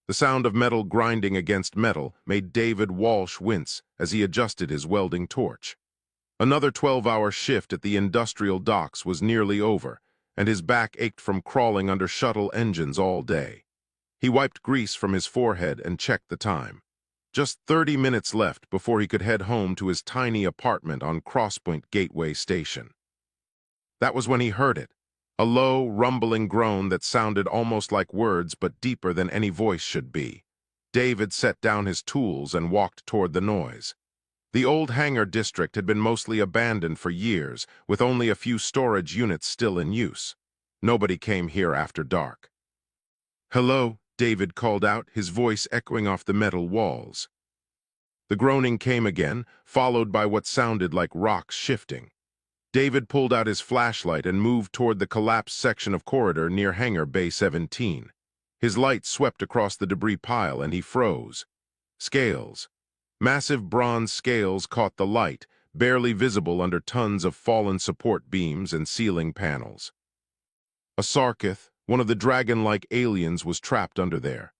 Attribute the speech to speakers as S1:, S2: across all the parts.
S1: The sound of metal grinding against metal made David Walsh wince as he adjusted his welding torch. Another 12-hour shift at the industrial docks was nearly over, and his back ached from crawling under shuttle engines all day. He wiped grease from his forehead and checked the time. Just 30 minutes left before he could head home to his tiny apartment on Crosspoint Gateway Station. That was when he heard it, a low, rumbling groan that sounded almost like words but deeper than any voice should be. David set down his tools and walked toward the noise. The old Hangar district had been mostly abandoned for years, with only a few storage units still in use. Nobody came here after dark. "Hello," David called out, his voice echoing off the metal walls. The groaning came again, followed by what sounded like rocks shifting. David pulled out his flashlight and moved toward the collapsed section of corridor near Hangar Bay 17. His light swept across the debris pile and he froze. Scales. Massive bronze scales caught the light, barely visible under tons of fallen support beams and ceiling panels. A Sarkith, one of the dragon-like aliens, was trapped under there.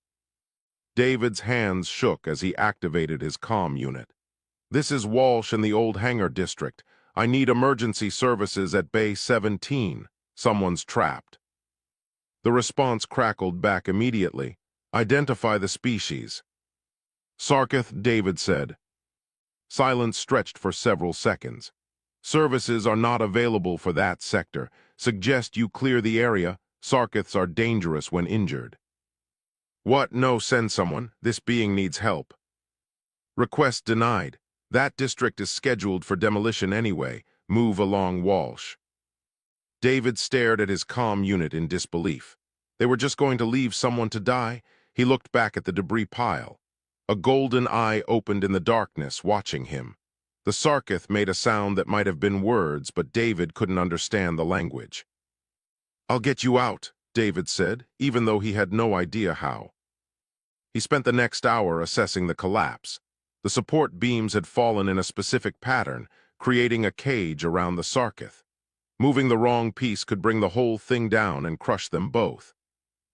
S1: David's hands shook as he activated his comm unit. "This is Walsh in the old Hangar district. I need emergency services at Bay 17. Someone's trapped." The response crackled back immediately. "Identify the species." "Sarkith," David said. Silence stretched for several seconds. "Services are not available for that sector. Suggest you clear the area. Sarkiths are dangerous when injured." "What? No, send someone. This being needs help." "Request denied. That district is scheduled for demolition anyway. Move along, Walsh." David stared at his comm unit in disbelief. They were just going to leave someone to die? He looked back at the debris pile. A golden eye opened in the darkness, watching him. The Sarkith made a sound that might have been words, but David couldn't understand the language. "I'll get you out," David said, even though he had no idea how. He spent the next hour assessing the collapse. The support beams had fallen in a specific pattern, creating a cage around the Sarkith. Moving the wrong piece could bring the whole thing down and crush them both.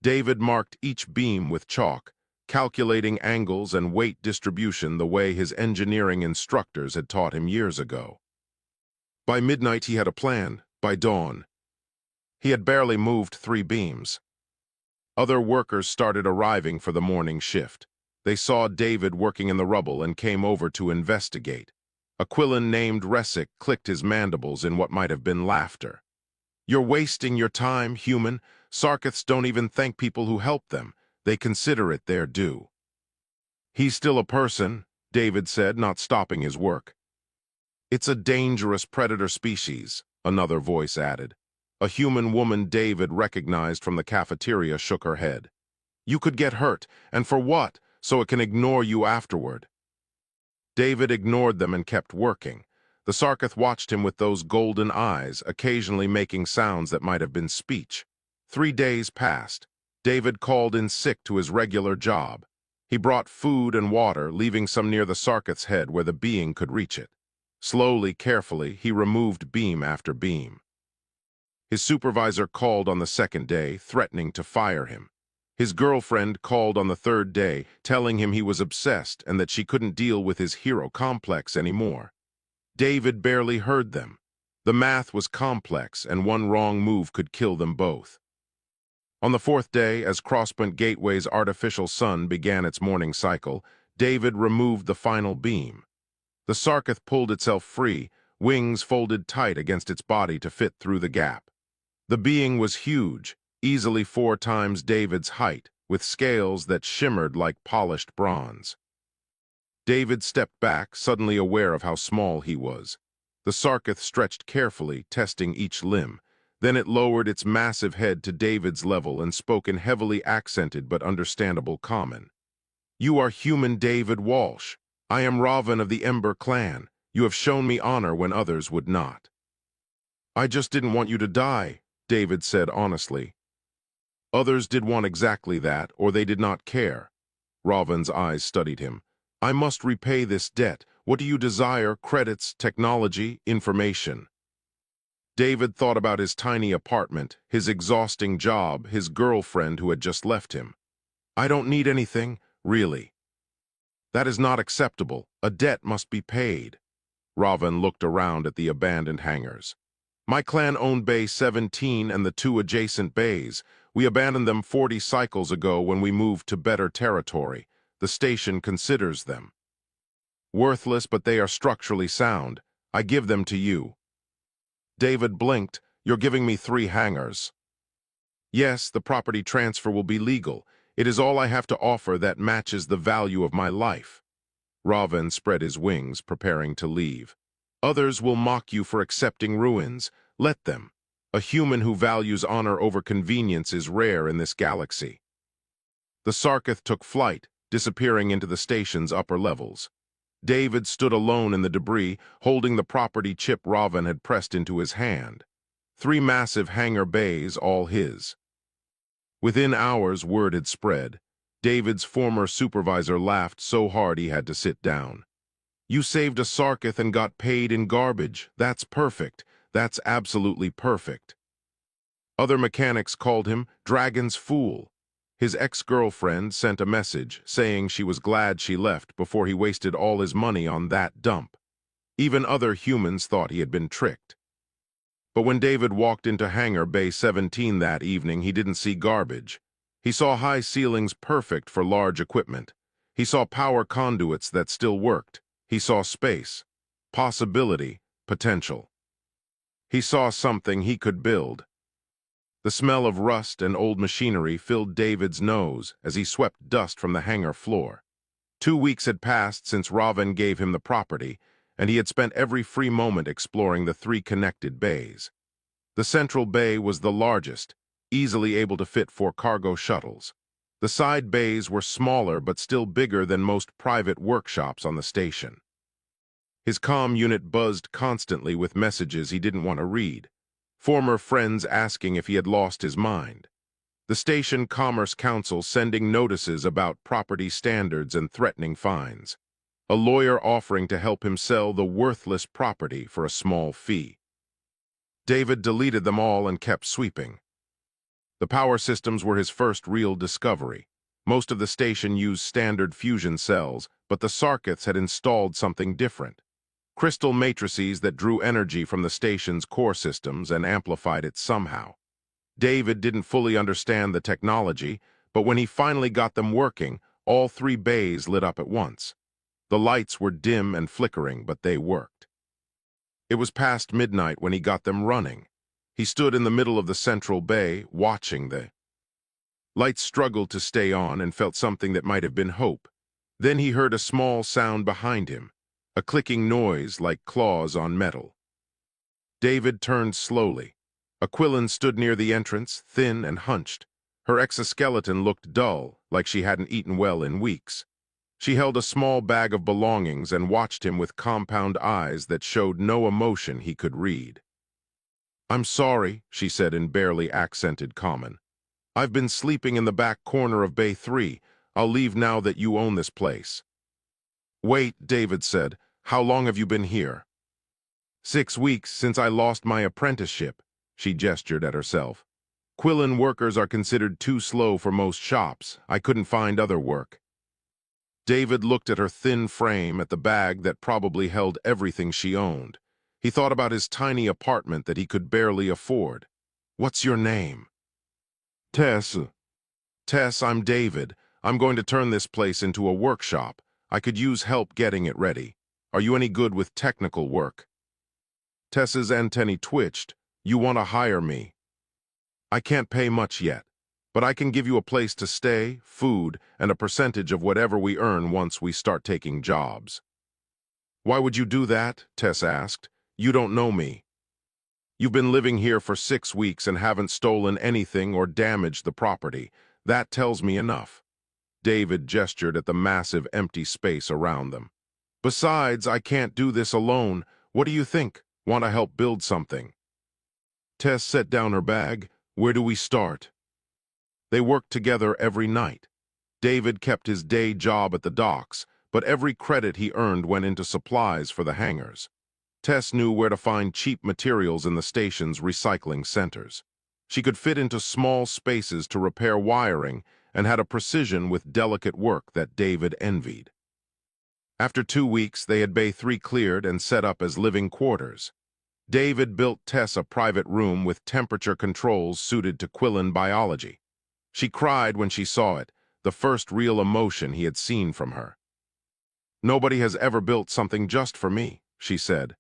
S1: David marked each beam with chalk, calculating angles and weight distribution the way his engineering instructors had taught him years ago. By midnight he had a plan. By dawn, he had barely moved 3 beams. Other workers started arriving for the morning shift. They saw David working in the rubble and came over to investigate. A Quillan named Resic clicked his mandibles in what might have been laughter. "You're wasting your time, human. Sarkiths don't even thank people who help them. They consider it their due." "He's still a person," David said, not stopping his work. "It's a dangerous predator species," another voice added. A human woman David recognized from the cafeteria shook her head. "You could get hurt, and for what? So it can ignore you afterward." David ignored them and kept working. The Sarkith watched him with those golden eyes, occasionally making sounds that might have been speech. 3 days passed. David called in sick to his regular job. He brought food and water, leaving some near the Sarkith's head where the being could reach it. Slowly, carefully, he removed beam after beam. His supervisor called on the 2nd day, threatening to fire him. His girlfriend called on the 3rd day, telling him he was obsessed and that she couldn't deal with his hero complex anymore. David barely heard them. The math was complex, and one wrong move could kill them both. On the 4th day, as Crosspoint Gateway's artificial sun began its morning cycle, David removed the final beam. The Sarkith pulled itself free, wings folded tight against its body to fit through the gap. The being was huge, easily 4 times David's height, with scales that shimmered like polished bronze. David stepped back, suddenly aware of how small he was. The Sarkith stretched carefully, testing each limb. Then it lowered its massive head to David's level and spoke in heavily accented but understandable common. "You are human David Walsh. I am Raven of the Ember clan. You have shown me honor when others would not." "I just didn't want you to die," David said honestly. "Others did want exactly that, or they did not care." Raven's eyes studied him. "I must repay this debt. What do you desire? Credits, technology, information?" David thought about his tiny apartment, his exhausting job, his girlfriend who had just left him. I don't need anything, really. That is not acceptable. A debt must be paid. Raven looked around at the abandoned hangars. My clan owned Bay 17 and the two adjacent bays. We abandoned them 40 cycles ago when we moved to better territory. The station considers them worthless, but they are structurally sound. I give them to you. David blinked. You're giving me 3 hangars. Yes, the property transfer will be legal. It is all I have to offer that matches the value of my life. Raven spread his wings, preparing to leave. Others will mock you for accepting ruins. Let them. A human who values honor over convenience is rare in this galaxy. The Sarkith took flight, disappearing into the station's upper levels. David stood alone in the debris, holding the property chip Raven had pressed into his hand. 3 massive hangar bays, all his. Within hours, word had spread. David's former supervisor laughed so hard he had to sit down. You saved a Sarkith and got paid in garbage. That's perfect. That's absolutely perfect. Other mechanics called him Dragon's Fool. His ex-girlfriend sent a message saying she was glad she left before he wasted all his money on that dump. Even other humans thought he had been tricked. But when David walked into Hangar Bay 17 that evening, he didn't see garbage. He saw high ceilings perfect for large equipment. He saw power conduits that still worked. He saw space, possibility, potential. He saw something he could build. The smell of rust and old machinery filled David's nose as he swept dust from the hangar floor. 2 weeks had passed since Raven gave him the property, and he had spent every free moment exploring the 3 connected bays. The central bay was the largest, easily able to fit 4 cargo shuttles. The side bays were smaller but still bigger than most private workshops on the station. His comm unit buzzed constantly with messages he didn't want to read. Former friends asking if he had lost his mind. The Station Commerce Council sending notices about property standards and threatening fines. A lawyer offering to help him sell the worthless property for a small fee. David deleted them all and kept sweeping. The power systems were his first real discovery. Most of the station used standard fusion cells, but the Sarkiths had installed something different. Crystal matrices that drew energy from the station's core systems and amplified it somehow. David didn't fully understand the technology, but when he finally got them working, all 3 bays lit up at once. The lights were dim and flickering, but they worked. It was past midnight when he got them running. He stood in the middle of the central bay, watching the lights struggled to stay on and felt something that might have been hope. Then he heard a small sound behind him. A clicking noise like claws on metal. David turned slowly. Aquilin stood near the entrance, thin and hunched. Her exoskeleton looked dull, like she hadn't eaten well in weeks. She held a small bag of belongings and watched him with compound eyes that showed no emotion he could read. I'm sorry, she said in barely accented common. I've been sleeping in the back corner of Bay 3. I'll leave now that you own this place. Wait, David said. How long have you been here? 6 weeks since I lost my apprenticeship, she gestured at herself. Quillen workers are considered too slow for most shops. I couldn't find other work. David looked at her thin frame, at the bag that probably held everything she owned. He thought about his tiny apartment that he could barely afford. What's your name? Tess. Tess, I'm David. I'm going to turn this place into a workshop. I could use help getting it ready. Are you any good with technical work? Tess's antennae twitched. You want to hire me? I can't pay much yet, but I can give you a place to stay, food, and a percentage of whatever we earn once we start taking jobs. Why would you do that? Tess asked. You don't know me. You've been living here for 6 weeks and haven't stolen anything or damaged the property. That tells me enough. David gestured at the massive empty space around them. Besides, I can't do this alone. What do you think? Want to help build something? Tess set down her bag. Where do we start? They worked together every night. David kept his day job at the docks, but every credit he earned went into supplies for the hangars. Tess knew where to find cheap materials in the station's recycling centers. She could fit into small spaces to repair wiring and had a precision with delicate work that David envied. After 2 weeks, they had Bay 3 cleared and set up as living quarters. David built Tess a private room with temperature controls suited to Quillen biology. She cried when she saw it, the first real emotion he had seen from her. "Nobody has ever built something just for me," she said.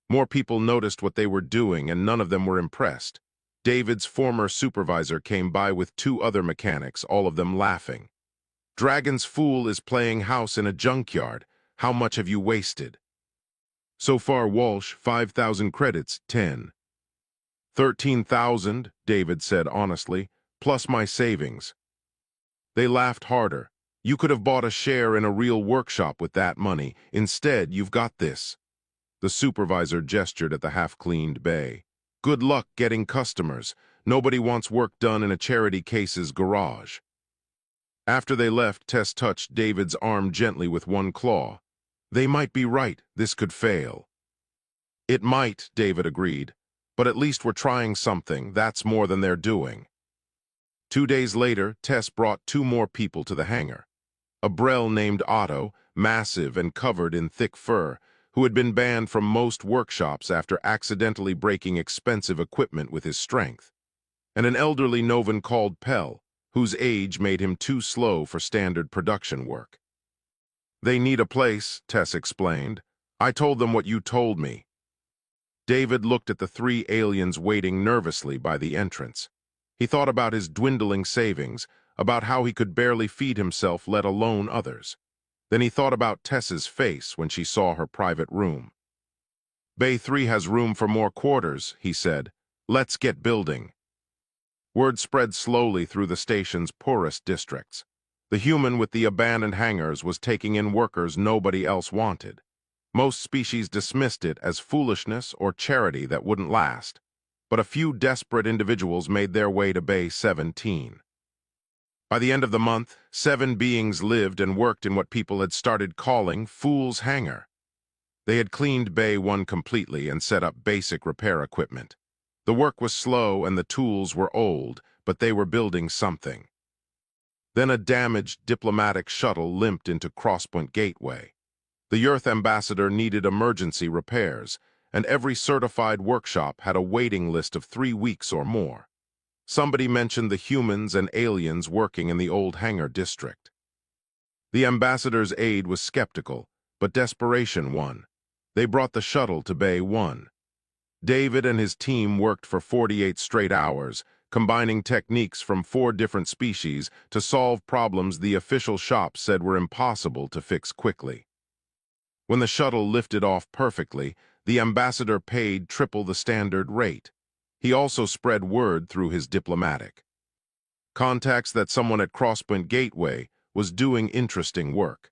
S1: More people noticed what they were doing, and none of them were impressed. David's former supervisor came by with 2 other mechanics, all of them laughing. "Dragon's Fool is playing house in a junkyard. How much have you wasted?" "So far, Walsh, 5,000 credits, 10. 13,000, David said honestly, plus my savings. They laughed harder. "You could have bought a share in a real workshop with that money. Instead, you've got this." The supervisor gestured at the half-cleaned bay. "Good luck getting customers. Nobody wants work done in a charity case's garage." After they left, Tess touched David's arm gently with one claw. "They might be right. This could fail." "It might," David agreed. "But at least we're trying something. That's more than they're doing." 2 days later, Tess brought 2 more people to the hangar. A Brel named Otto, massive and covered in thick fur, who had been banned from most workshops after accidentally breaking expensive equipment with his strength, and an elderly Novan called Pell, whose age made him too slow for standard production work. "They need a place," Tess explained. "I told them what you told me." David looked at the 3 aliens waiting nervously by the entrance. He thought about his dwindling savings, about how he could barely feed himself, let alone others. Then he thought about Tess's face when she saw her private room. "Bay 3 has room for more quarters," he said. "Let's get building." Word spread slowly through the station's poorest districts. The human with the abandoned hangars was taking in workers nobody else wanted. Most species dismissed it as foolishness or charity that wouldn't last, but a few desperate individuals made their way to Bay 17. By the end of the month, 7 beings lived and worked in what people had started calling Fool's Hangar. They had cleaned Bay 1 completely and set up basic repair equipment. The work was slow and the tools were old, but they were building something. Then a damaged diplomatic shuttle limped into Crosspoint Gateway. The Earth ambassador needed emergency repairs, and every certified workshop had a waiting list of 3 weeks or more. Somebody mentioned the humans and aliens working in the old hangar district. The ambassador's aide was skeptical, but desperation won. They brought the shuttle to Bay 1. David and his team worked for 48 straight hours, combining techniques from 4 different species to solve problems the official shop said were impossible to fix quickly. When the shuttle lifted off perfectly, the ambassador paid triple the standard rate. He also spread word through his diplomatic contacts that someone at Crosspoint Gateway was doing interesting work.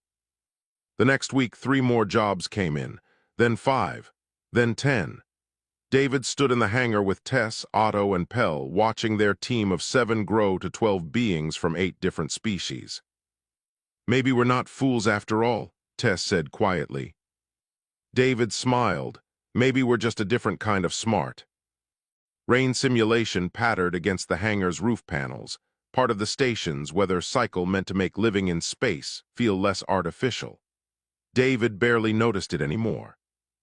S1: The next week, 3 more jobs came in, then 5, then 10. David stood in the hangar with Tess, Otto, and Pell, watching their team of 7 grow to 12 beings from 8 different species. "Maybe we're not fools after all," Tess said quietly. David smiled. "Maybe we're just a different kind of smart." Rain simulation pattered against the hangar's roof panels, part of the station's weather cycle meant to make living in space feel less artificial. David barely noticed it anymore.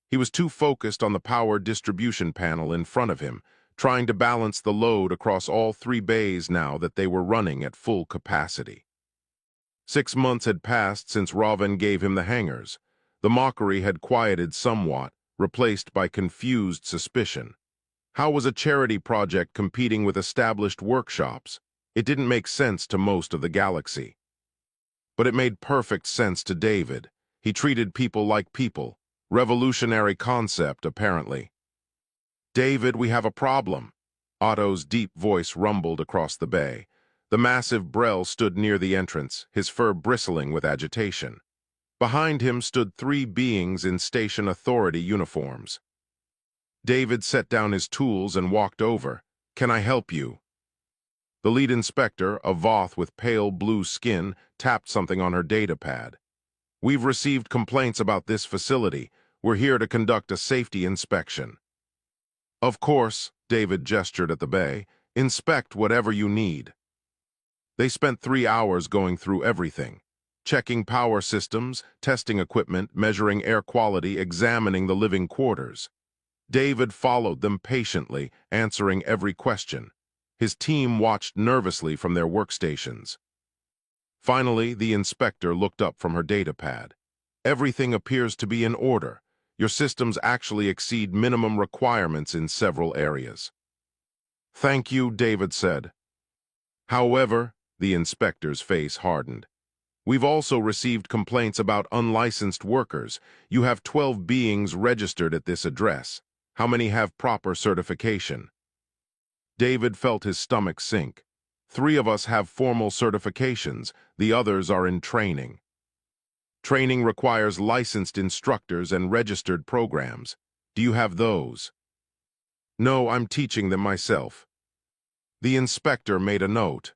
S1: He was too focused on the power distribution panel in front of him, trying to balance the load across all 3 bays now that they were running at full capacity. 6 months had passed since Raven gave him the hangars. The mockery had quieted somewhat, replaced by confused suspicion. How was a charity project competing with established workshops? It didn't make sense to most of the galaxy. But it made perfect sense to David. He treated people like people. Revolutionary concept, apparently. "David, we have a problem." Otto's deep voice rumbled across the bay. The massive Brel stood near the entrance, his fur bristling with agitation. Behind him stood 3 beings in station authority uniforms. David set down his tools and walked over. "Can I help you?" The lead inspector, a Voth with pale blue skin, tapped something on her data pad. "We've received complaints about this facility. We're here to conduct a safety inspection." "Of course," David gestured at the bay. "Inspect whatever you need." They spent 3 hours going through everything, checking power systems, testing equipment, measuring air quality, examining the living quarters. David followed them patiently, answering every question. His team watched nervously from their workstations. Finally, the inspector looked up from her datapad. Everything appears to be in order. Your systems actually exceed minimum requirements in several areas. Thank you, David said. However, the inspector's face hardened. We've also received complaints about unlicensed workers. You have 12 beings registered at this address. How many have proper certification? David felt his stomach sink. 3 of us have formal certifications, the others are in training. Training requires licensed instructors and registered programs. Do you have those? No, I'm teaching them myself. The inspector made a note.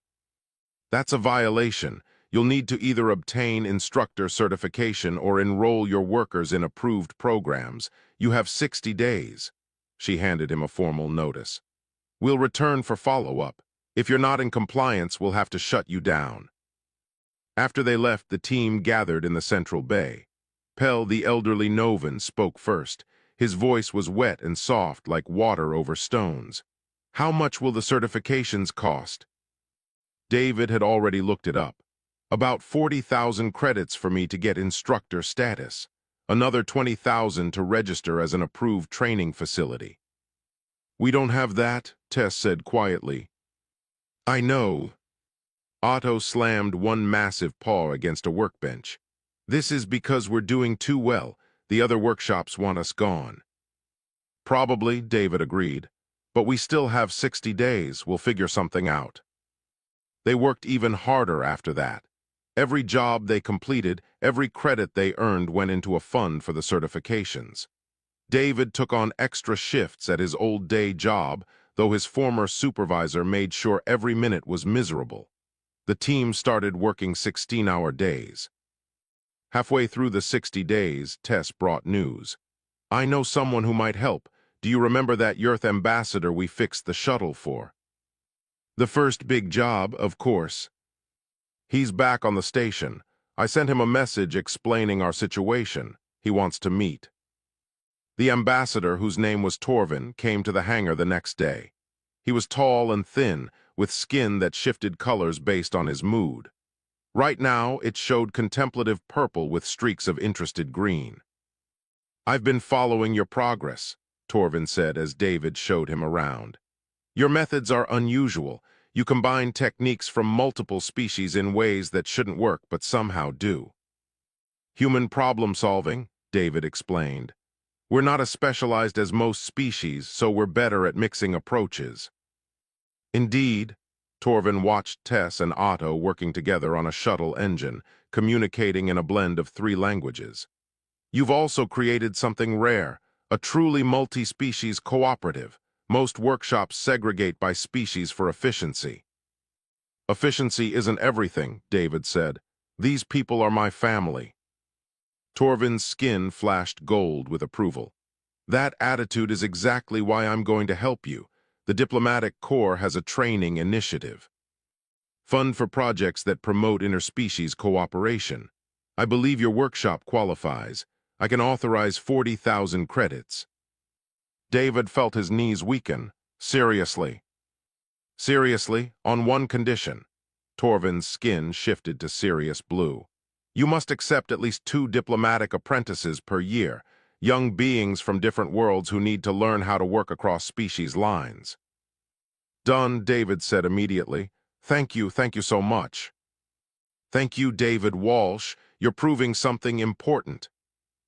S1: That's a violation. You'll need to either obtain instructor certification or enroll your workers in approved programs. You have 60 days. She handed him a formal notice. We'll return for follow-up. If you're not in compliance, we'll have to shut you down. After they left, the team gathered in the central bay. Pell, the elderly Novan, spoke first. His voice was wet and soft like water over stones. How much will the certifications cost? David had already looked it up. About 40,000 credits for me to get instructor status. Another 20,000 to register as an approved training facility. We don't have that, Tess said quietly. I know. Otto slammed one massive paw against a workbench. This is because we're doing too well. The other workshops want us gone. Probably, David agreed. But we still have 60 days. We'll figure something out. They worked even harder after that. Every job they completed, every credit they earned went into a fund for the certifications. David took on extra shifts at his old day job, though his former supervisor made sure every minute was miserable. The team started working 16-hour days. Halfway through the 60 days, Tess brought news. I know someone who might help. Do you remember that Earth ambassador we fixed the shuttle for? The first big job, of course. He's back on the station. I sent him a message explaining our situation. He wants to meet. The ambassador, whose name was Torvin, came to the hangar the next day. He was tall and thin, with skin that shifted colors based on his mood. Right now, it showed contemplative purple with streaks of interested green. I've been following your progress, Torvin said as David showed him around. Your methods are unusual. You combine techniques from multiple species in ways that shouldn't work but somehow do. Human problem solving, David explained. We're not as specialized as most species, so we're better at mixing approaches. Indeed, Torvin watched Tess and Otto working together on a shuttle engine, communicating in a blend of 3 languages. You've also created something rare, a truly multi-species cooperative. Most workshops segregate by species for efficiency. Efficiency isn't everything, David said. These people are my family. Torvin's skin flashed gold with approval. That attitude is exactly why I'm going to help you. The Diplomatic Corps has a training initiative. Fund for projects that promote interspecies cooperation. I believe your workshop qualifies. I can authorize 40,000 credits. David felt his knees weaken. Seriously. Seriously, on one condition. Torvin's skin shifted to serious blue. You must accept at least 2 diplomatic apprentices per year, young beings from different worlds who need to learn how to work across species lines. Done, David said immediately. Thank you so much. Thank you, David Walsh. You're proving something important.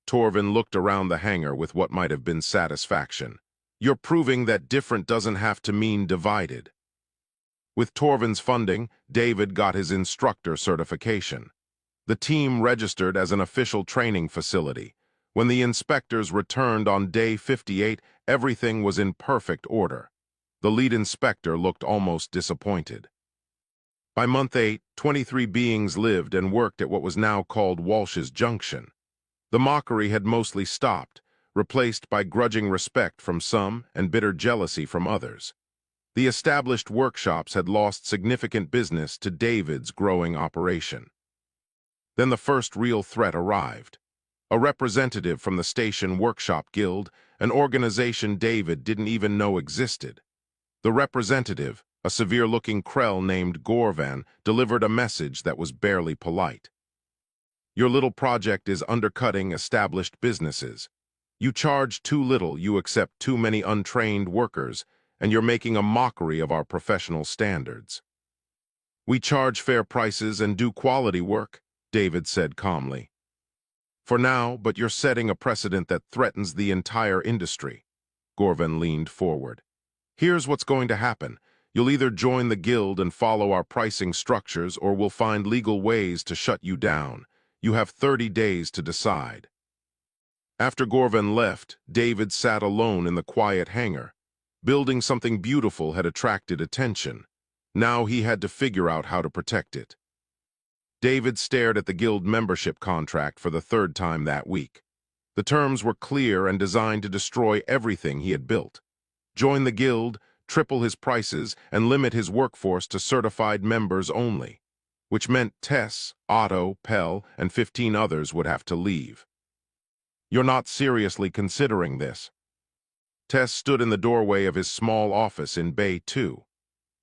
S1: Torvin looked around the hangar with what might have been satisfaction. You're proving that different doesn't have to mean divided. With Torvin's funding, David got his instructor certification. The team registered as an official training facility. When the inspectors returned on day 58, everything was in perfect order. The lead inspector looked almost disappointed. By month 8, 23 beings lived and worked at what was now called Walsh's Junction. The mockery had mostly stopped, replaced by grudging respect from some and bitter jealousy from others. The established workshops had lost significant business to David's growing operation. Then the first real threat arrived. A representative from the Station Workshop Guild, an organization David didn't even know existed. The representative, a severe-looking Krell named Gorvan, delivered a message that was barely polite. Your little project is undercutting established businesses. You charge too little, you accept too many untrained workers, and you're making a mockery of our professional standards. We charge fair prices and do quality work, David said calmly. For now, but you're setting a precedent that threatens the entire industry. Gorvan leaned forward. Here's what's going to happen. You'll either join the guild and follow our pricing structures, or we'll find legal ways to shut you down. You have 30 days to decide. After Gorvan left, David sat alone in the quiet hangar. Building something beautiful had attracted attention. Now he had to figure out how to protect it. David stared at the guild membership contract for the third time that week. The terms were clear and designed to destroy everything he had built. Join the guild, triple his prices, and limit his workforce to certified members only, which meant Tess, Otto, Pell, and 15 others would have to leave. You're not seriously considering this. Tess stood in the doorway of his small office in Bay 2.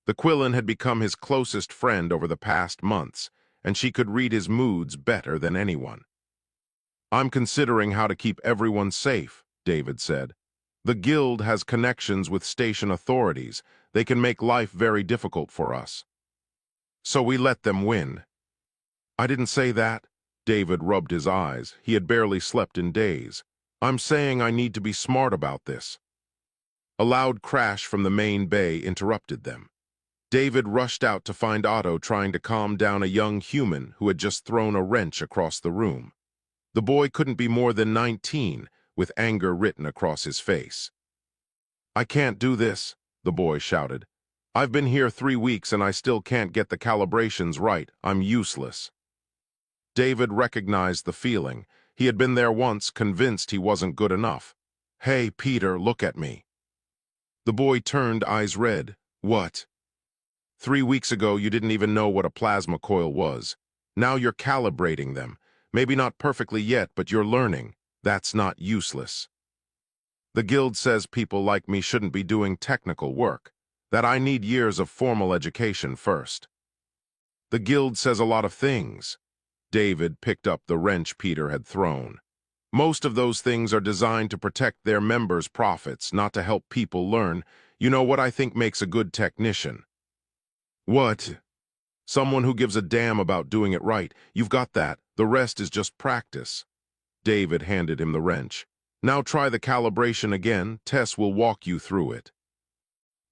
S1: The Quillen had become his closest friend over the past months, and she could read his moods better than anyone. I'm considering how to keep everyone safe, David said. The guild has connections with station authorities. They can make life very difficult for us. So we let them win. I didn't say that. David rubbed his eyes. He had barely slept in days. I'm saying I need to be smart about this. A loud crash from the main bay interrupted them. David rushed out to find Otto trying to calm down a young human who had just thrown a wrench across the room. The boy couldn't be more than 19, with anger written across his face. I can't do this, the boy shouted. I've been here 3 weeks and I still can't get the calibrations right. I'm useless. David recognized the feeling. He had been there once, convinced he wasn't good enough. Hey, Peter, look at me. The boy turned, eyes red. What? 3 weeks ago, you didn't even know what a plasma coil was. Now you're calibrating them. Maybe not perfectly yet, but you're learning. That's not useless. The guild says people like me shouldn't be doing technical work, that I need years of formal education first. The guild says a lot of things. David picked up the wrench Peter had thrown. Most of those things are designed to protect their members' profits, not to help people learn. You know what I think makes a good technician? What? Someone who gives a damn about doing it right. You've got that. The rest is just practice. David handed him the wrench. Now try the calibration again. Tess will walk you through it.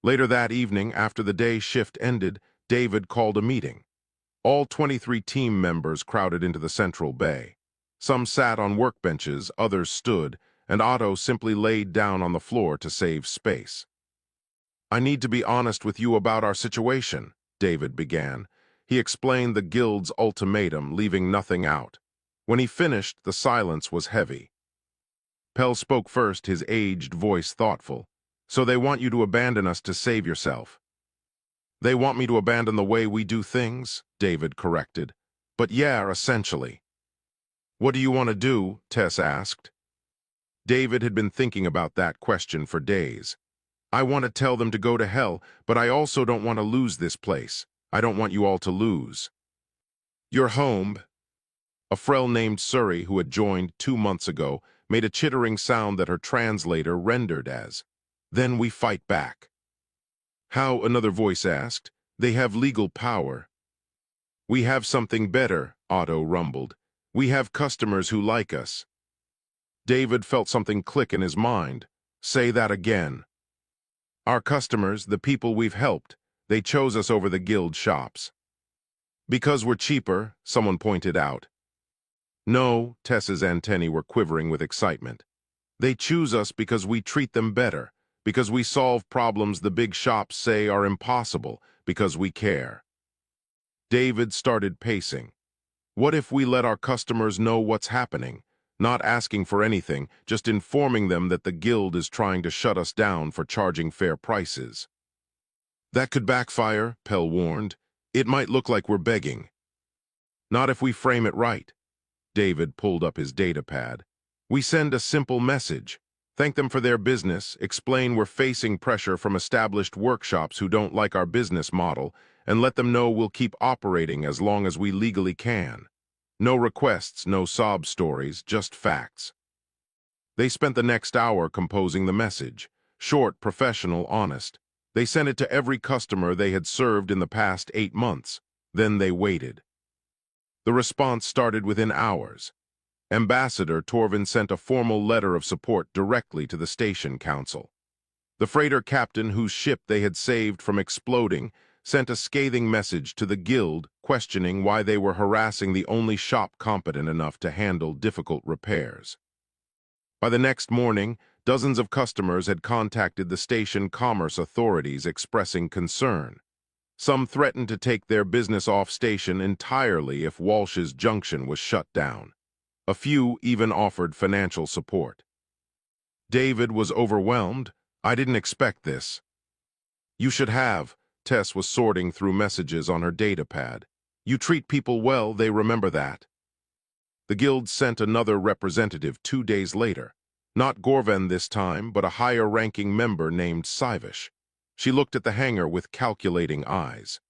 S1: Later that evening, after the day shift ended, David called a meeting. All 23 team members crowded into the central bay. Some sat on workbenches, others stood, and Otto simply laid down on the floor to save space. I need to be honest with you about our situation, David began. He explained the guild's ultimatum, leaving nothing out. When he finished, the silence was heavy. Pell spoke first, his aged voice thoughtful. So they want you to abandon us to save yourself. They want me to abandon the way we do things, David corrected. But yeah, essentially. What do you want to do? Tess asked. David had been thinking about that question for days. I want to tell them to go to hell, but I also don't want to lose this place. I don't want you all to lose. Your home. A Frel named Surrey, who had joined 2 months ago, made a chittering sound that her translator rendered as, "Then we fight back." How? Another voice asked. They have legal power. We have something better, Otto rumbled. We have customers who like us. David felt something click in his mind. Say that again. Our customers, the people we've helped, they chose us over the guild shops. Because we're cheaper, someone pointed out. No, Tess's antennae were quivering with excitement. They choose us because we treat them better, because we solve problems the big shops say are impossible, because we care. David started pacing. What if we let our customers know what's happening, not asking for anything, just informing them that the guild is trying to shut us down for charging fair prices? That could backfire, Pell warned. It might look like we're begging. Not if we frame it right. David pulled up his datapad. We send a simple message. Thank them for their business, explain we're facing pressure from established workshops who don't like our business model, and let them know we'll keep operating as long as we legally can. No requests, no sob stories, just facts. They spent the next hour composing the message. Short, professional, honest. They sent it to every customer they had served in the past 8 months. Then they waited. The response started within hours. Ambassador Torvin sent a formal letter of support directly to the station council. The freighter captain whose ship they had saved from exploding sent a scathing message to the guild questioning why they were harassing the only shop competent enough to handle difficult repairs. By the next morning, dozens of customers had contacted the station commerce authorities expressing concern. Some threatened to take their business off station entirely if Walsh's junction was shut down. A few even offered financial support. David was overwhelmed. I didn't expect this. You should have. Tess was sorting through messages on her datapad. You treat people well, they remember that. The guild sent another representative 2 days later. Not Gorven this time, but a higher-ranking member named Sivish. She looked at the hangar with calculating eyes.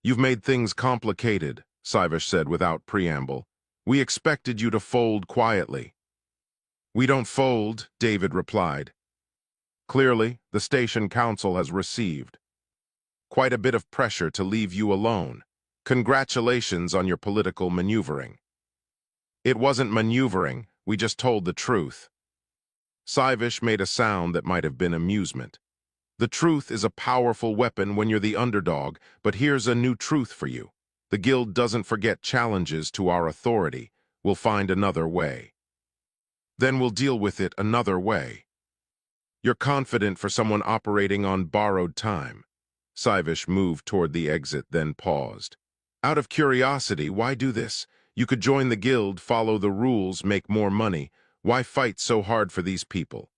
S1: You've made things complicated, Sivish said without preamble. We expected you to fold quietly. We don't fold, David replied. Clearly, the station council has received quite a bit of pressure to leave you alone. Congratulations on your political maneuvering. It wasn't maneuvering, we just told the truth. Sivish made a sound that might have been amusement. The truth is a powerful weapon when you're the underdog, but here's a new truth for you. The guild doesn't forget challenges to our authority. We'll find another way. Then we'll deal with it another way. You're confident for someone operating on borrowed time. Sivish moved toward the exit, then paused. Out of curiosity, why do this? You could join the guild, follow the rules, make more money. Why fight so hard for these people?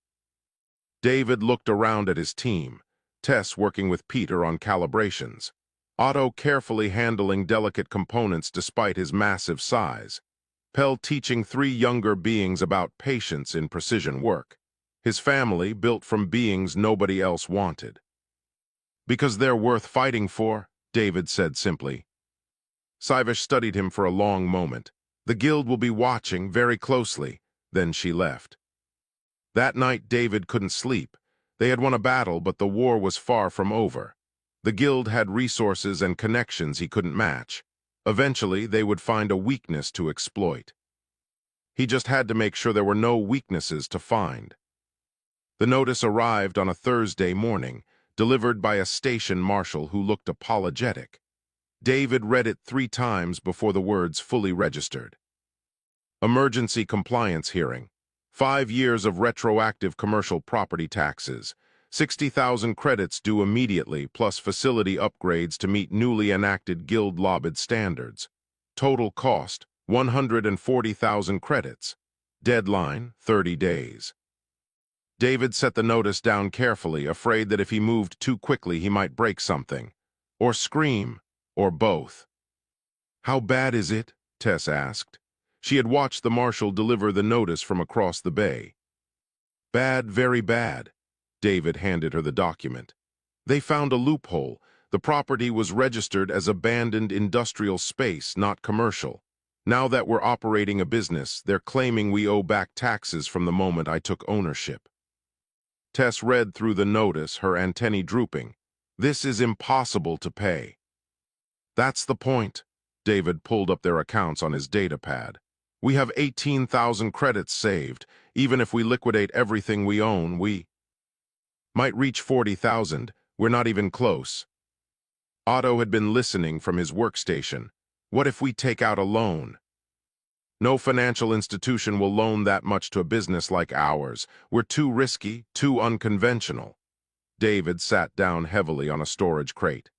S1: David looked around at his team. Tess working with Peter on calibrations. Otto carefully handling delicate components despite his massive size. Pell teaching 3 younger beings about patience in precision work. His family built from beings nobody else wanted. Because they're worth fighting for, David said simply. Sivish studied him for a long moment. The guild will be watching very closely. Then she left. That night David couldn't sleep. They had won a battle, but the war was far from over. The guild had resources and connections he couldn't match. Eventually, they would find a weakness to exploit. He just had to make sure there were no weaknesses to find. The notice arrived on a Thursday morning, delivered by a station marshal who looked apologetic. David read it 3 times before the words fully registered. Emergency compliance hearing. 5 years of retroactive commercial property taxes. 60,000 credits due immediately, plus facility upgrades to meet newly enacted guild-lobbied standards. Total cost, 140,000 credits. Deadline, 30 days. David set the notice down carefully, afraid that if he moved too quickly he might break something. Or scream, or both. How bad is it? Tess asked. She had watched the marshal deliver the notice from across the bay. Bad, very bad. David handed her the document. They found a loophole. The property was registered as abandoned industrial space, not commercial. Now that we're operating a business, they're claiming we owe back taxes from the moment I took ownership. Tess read through the notice, her antennae drooping. This is impossible to pay. That's the point. David pulled up their accounts on his datapad. We have 18,000 credits saved. Even if we liquidate everything we own, we might reach 40,000. We're not even close. Otto had been listening from his workstation. What if we take out a loan? No financial institution will loan that much to a business like ours. We're too risky, too unconventional. David sat down heavily on a storage crate.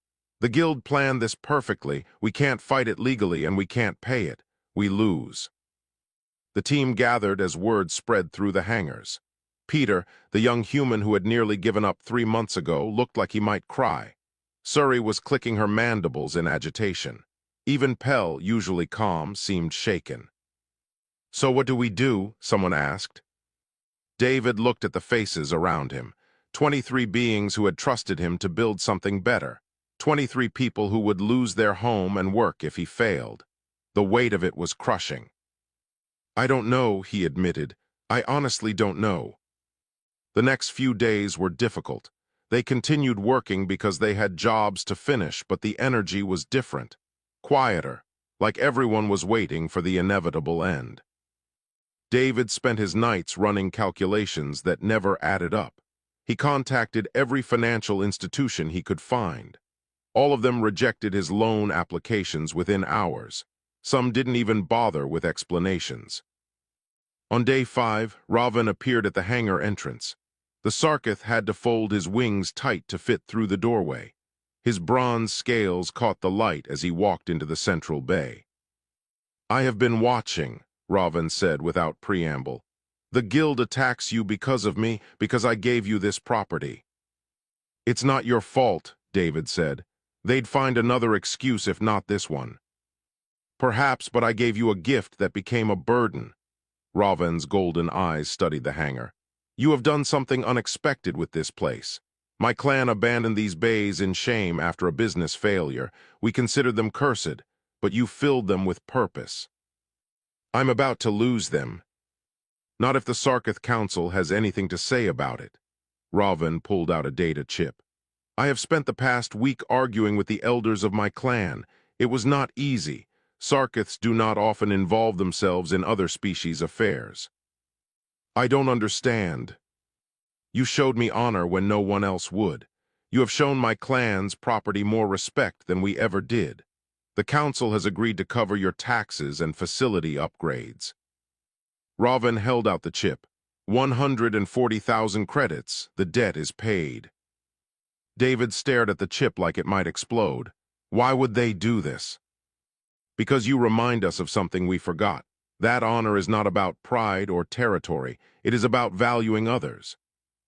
S1: The guild planned this perfectly. We can't fight it legally and we can't pay it. We lose. The team gathered as word spread through the hangars. Peter, the young human who had nearly given up 3 months ago, looked like he might cry. Suri was clicking her mandibles in agitation. Even Pell, usually calm, seemed shaken. "So what do we do?" someone asked. David looked at the faces around him. 23 beings who had trusted him to build something better. 23 people who would lose their home and work if he failed. The weight of it was crushing. "I don't know," he admitted. "I honestly don't know." The next few days were difficult. They continued working because they had jobs to finish, but the energy was different. Quieter, like everyone was waiting for the inevitable end. David spent his nights running calculations that never added up. He contacted every financial institution he could find. All of them rejected his loan applications within hours. Some didn't even bother with explanations. On day 5, Ravan appeared at the hangar entrance. The Sarkith had to fold his wings tight to fit through the doorway. His bronze scales caught the light as he walked into the central bay. "I have been watching," Ravan said without preamble. "The guild attacks you because of me, because I gave you this property." "It's not your fault," David said. "They'd find another excuse if not this one." "Perhaps, but I gave you a gift that became a burden." Ravan's golden eyes studied the hangar. "You have done something unexpected with this place. My clan abandoned these bays in shame after a business failure. We considered them cursed, but you filled them with purpose. I'm about to lose them. Not if the Sarkith Council has anything to say about it." Ravan pulled out a data chip. "I have spent the past week arguing with the elders of my clan. It was not easy. Sarkiths do not often involve themselves in other species' affairs." "I don't understand." "You showed me honor when no one else would. You have shown my clan's property more respect than we ever did. The council has agreed to cover your taxes and facility upgrades." Ravan held out the chip. 140,000 credits. The debt is paid. David stared at the chip like it might explode. "Why would they do this?" "Because you remind us of something we forgot. That honor is not about pride or territory. It is about valuing others."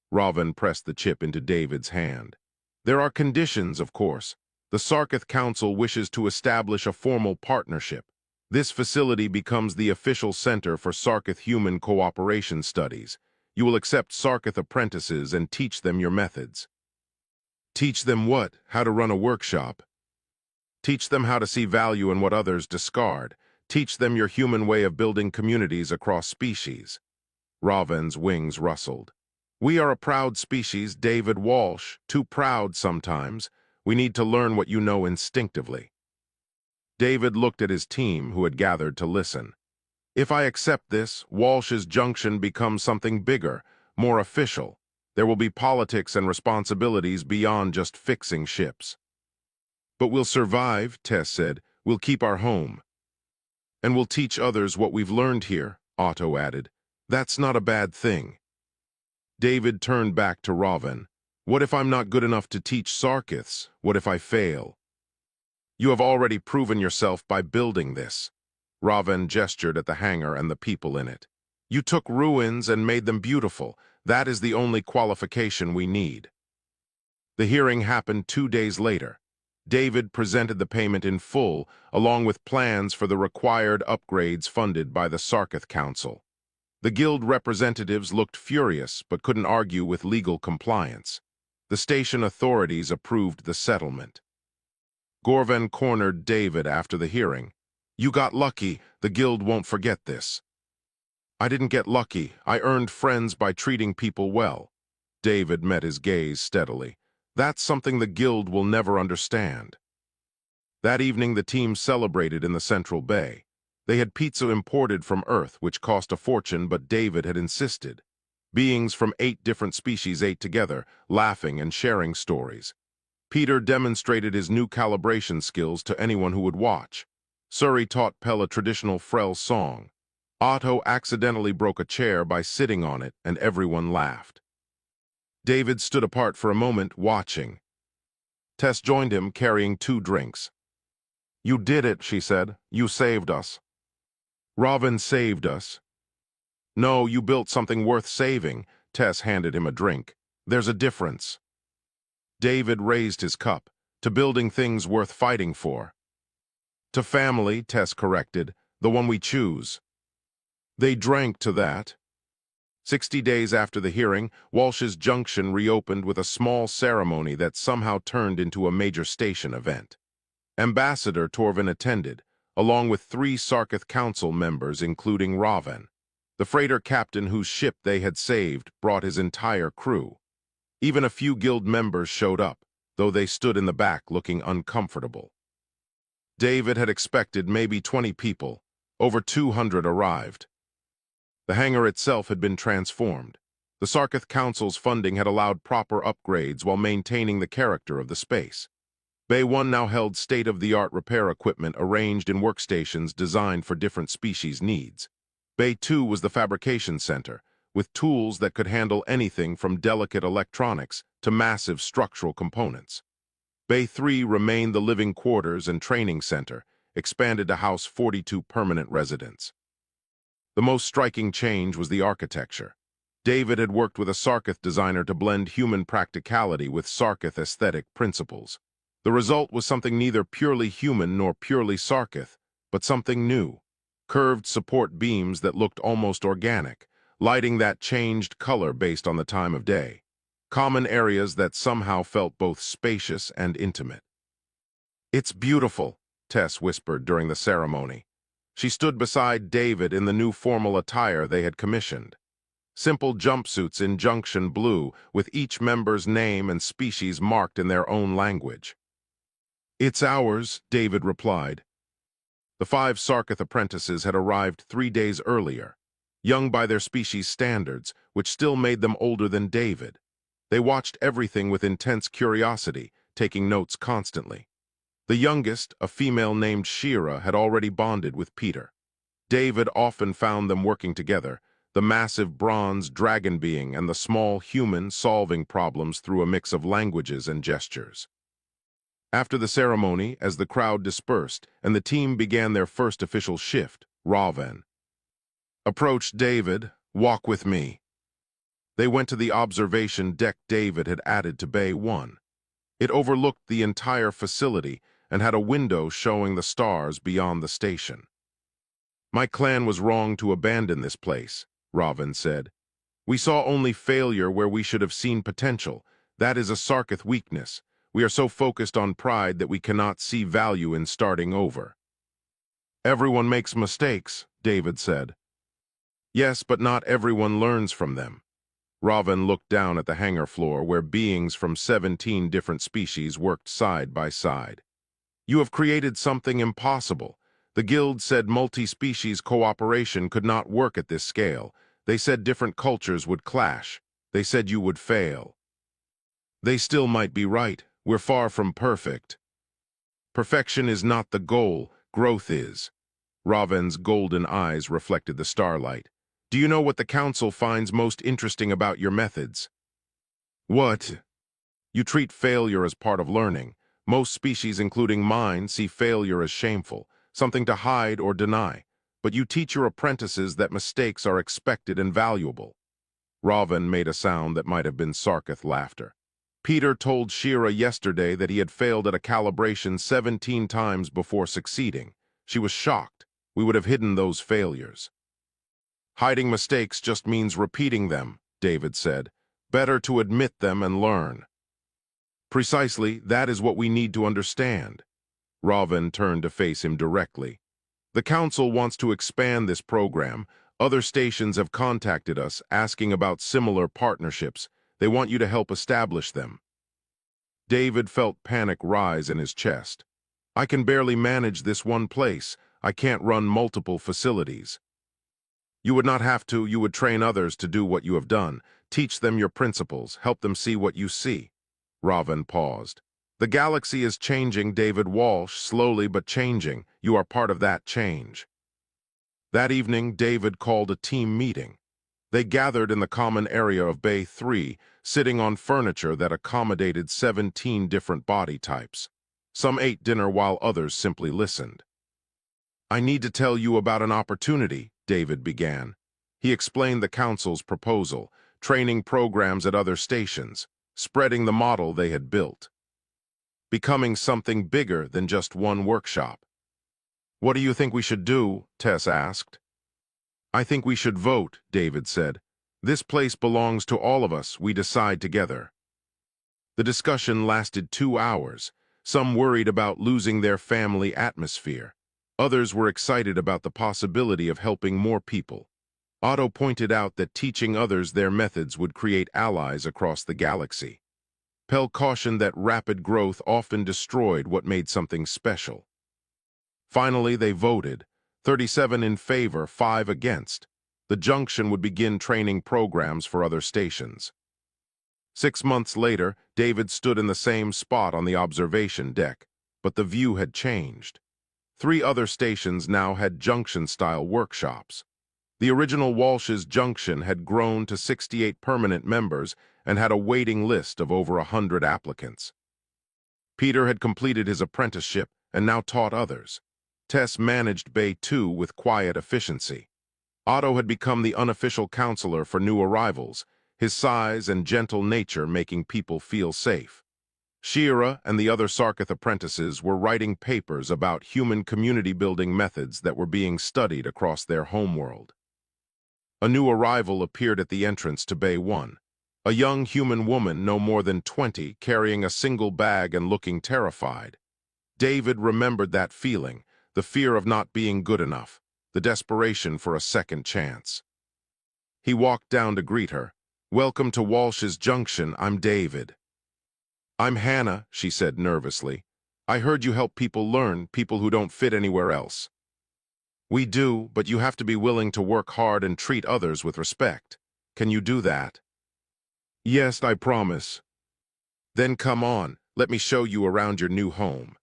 S1: Ravan pressed the chip into David's hand. "There are conditions, of course. The Sarkith Council wishes to establish a formal partnership. This facility becomes the official center for Sarkith human cooperation studies. You will accept Sarkith apprentices and teach them your methods." "Teach them what? How to run a workshop?" "Teach them how to see value in what others discard. Teach them your human way of building communities across species." Ravan's wings rustled. "We are a proud species, David Walsh, too proud sometimes. We need to learn what you know instinctively." David looked at his team, who had gathered to listen. "If I accept this, Walsh's Junction becomes something bigger, more official. There will be politics and responsibilities beyond just fixing ships." "But we'll survive," Tess said. "We'll keep our home." "And we'll teach others what we've learned here," Otto added. "That's not a bad thing." David turned back to Ravan. "What if I'm not good enough to teach Sarkiths? What if I fail?" "You have already proven yourself by building this." Ravan gestured at the hangar and the people in it. "You took ruins and made them beautiful. That is the only qualification we need." The hearing happened 2 days later. David presented the payment in full, along with plans for the required upgrades funded by the Sarkith Council. The guild representatives looked furious but couldn't argue with legal compliance. The station authorities approved the settlement. Gorvan cornered David after the hearing. "You got lucky. The guild won't forget this." "I didn't get lucky. I earned friends by treating people well." David met his gaze steadily. "That's something the guild will never understand." That evening the team celebrated in the Central Bay. They had pizza imported from Earth, which cost a fortune, but David had insisted. Beings from 8 different species ate together, laughing and sharing stories. Peter demonstrated his new calibration skills to anyone who would watch. Suri taught Pell a traditional Frel song. Otto accidentally broke a chair by sitting on it, and everyone laughed. David stood apart for a moment, watching. Tess joined him, carrying 2 drinks. "You did it," she said. "You saved us." "Ravan saved us." "No, you built something worth saving." Tess handed him a drink. "There's a difference." David raised his cup. To building things worth fighting for. To family, Tess corrected, the one we choose. They drank to that. 60 days after the hearing, Walsh's Junction reopened with a small ceremony that somehow turned into a major station event. Ambassador Torvin attended, along with 3 Sarkith Council members including Raven. The freighter captain whose ship they had saved brought his entire crew. Even a few guild members showed up, though they stood in the back looking uncomfortable. David had expected maybe 20 people. Over 200 arrived. The hangar itself had been transformed. The Sarkith Council's funding had allowed proper upgrades while maintaining the character of the space. Bay 1 now held state-of-the-art repair equipment arranged in workstations designed for different species' needs. Bay 2 was the fabrication center, with tools that could handle anything from delicate electronics to massive structural components. Bay 3 remained the living quarters and training center, expanded to house 42 permanent residents. The most striking change was the architecture. David had worked with a Sarkith designer to blend human practicality with Sarkith aesthetic principles. The result was something neither purely human nor purely Sarkith, but something new. Curved support beams that looked almost organic, lighting that changed color based on the time of day. Common areas that somehow felt both spacious and intimate. "It's beautiful," Tess whispered during the ceremony. She stood beside David in the new formal attire they had commissioned. Simple jumpsuits in Junction blue, with each member's name and species marked in their own language. "It's ours," David replied. The 5 Sarkith apprentices had arrived 3 days earlier, young by their species' standards, which still made them older than David. They watched everything with intense curiosity, taking notes constantly. The youngest, a female named Shira, had already bonded with Peter. David often found them working together, the massive bronze dragon being and the small human solving problems through a mix of languages and gestures. After the ceremony, as the crowd dispersed and the team began their first official shift, Raven approached David. "Walk with me." They went to the observation deck David had added to Bay 1. It overlooked the entire facility and had a window showing the stars beyond the station. "My clan was wrong to abandon this place," Raven said. "We saw only failure where we should have seen potential. That is a Sarkith weakness. We are so focused on pride that we cannot see value in starting over." "Everyone makes mistakes," David said. "Yes, but not everyone learns from them." Raven looked down at the hangar floor where beings from 17 different species worked side by side. "You have created something impossible. The guild said multi-species cooperation could not work at this scale. They said different cultures would clash. They said you would fail. They still might be right. We're far from perfect. Perfection is not the goal, growth is." Raven's golden eyes reflected the starlight. "Do you know what the council finds most interesting about your methods?" "What?" "You treat failure as part of learning. Most species, including mine, see failure as shameful, something to hide or deny. But you teach your apprentices that mistakes are expected and valuable." Raven made a sound that might have been Sarkith laughter. "Peter told Shira yesterday that he had failed at a calibration 17 times before succeeding. She was shocked. We would have hidden those failures." "Hiding mistakes just means repeating them," David said. "Better to admit them and learn." "Precisely, that is what we need to understand." Raven turned to face him directly. "The council wants to expand this program. Other stations have contacted us, asking about similar partnerships. They want you to help establish them." David felt panic rise in his chest. "I can barely manage this one place. I can't run multiple facilities." "You would not have to. You would train others to do what you have done. Teach them your principles. Help them see what you see." Raven paused. "The galaxy is changing, David Walsh, slowly but changing. You are part of that change." That evening, David called a team meeting. They gathered in the common area of Bay 3, sitting on furniture that accommodated 17 different body types. Some ate dinner while others simply listened. "I need to tell you about an opportunity," David began. He explained the council's proposal, training programs at other stations, spreading the model they had built. becoming something bigger than just one workshop. "What do you think we should do?" Tess asked. "I think we should vote," David said. "This place belongs to all of us. We decide together." The discussion lasted 2 hours. Some worried about losing their family atmosphere. Others were excited about the possibility of helping more people. Otto pointed out that teaching others their methods would create allies across the galaxy. Pell cautioned that rapid growth often destroyed what made something special. Finally, they voted, 37 in favor, 5 against. The junction would begin training programs for other stations. 6 months later, David stood in the same spot on the observation deck, but the view had changed. 3 other stations now had junction-style workshops. The original Walsh's Junction had grown to 68 permanent members and had a waiting list of over 100 applicants. Peter had completed his apprenticeship and now taught others. Tess managed Bay 2 with quiet efficiency. Otto had become the unofficial counselor for new arrivals, his size and gentle nature making people feel safe. Shira and the other Sarkith apprentices were writing papers about human community-building methods that were being studied across their homeworld. A new arrival appeared at the entrance to Bay 1. A young human woman no more than 20, carrying a single bag and looking terrified. David remembered that feeling, the fear of not being good enough, the desperation for a second chance. He walked down to greet her. "Welcome to Walsh's Junction, I'm David." "I'm Hannah," she said nervously. "I heard you help people learn, people who don't fit anywhere else." "We do, but you have to be willing to work hard and treat others with respect. Can you do that?" "Yes, I promise." "Then come on, let me show you around your new home."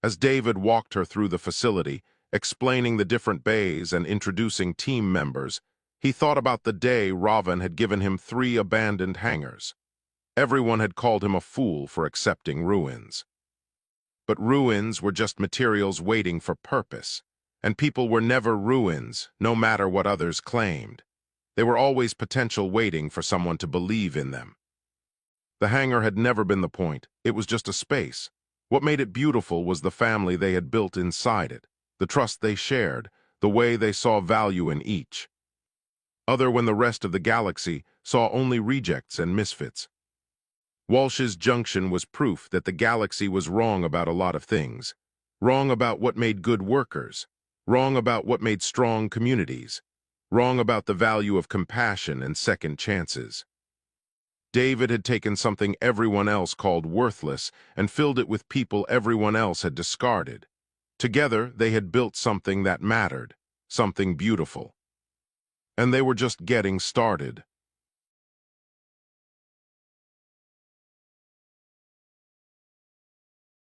S1: As David walked her through the facility, explaining the different bays and introducing team members, he thought about the day Raven had given him 3 abandoned hangars. Everyone had called him a fool for accepting ruins. But ruins were just materials waiting for purpose, and people were never ruins, no matter what others claimed. They were always potential waiting for someone to believe in them. The hangar had never been the point, it was just a space. What made it beautiful was the family they had built inside it, the trust they shared, the way they saw value in each. Other when the rest of the galaxy saw only rejects and misfits. Walsh's Junction was proof that the galaxy was wrong about a lot of things. Wrong about what made good workers. Wrong about what made strong communities. Wrong about the value of compassion and second chances. David had taken something everyone else called worthless and filled it with people everyone else had discarded. Together, they had built something that mattered, something beautiful. And they were just getting started.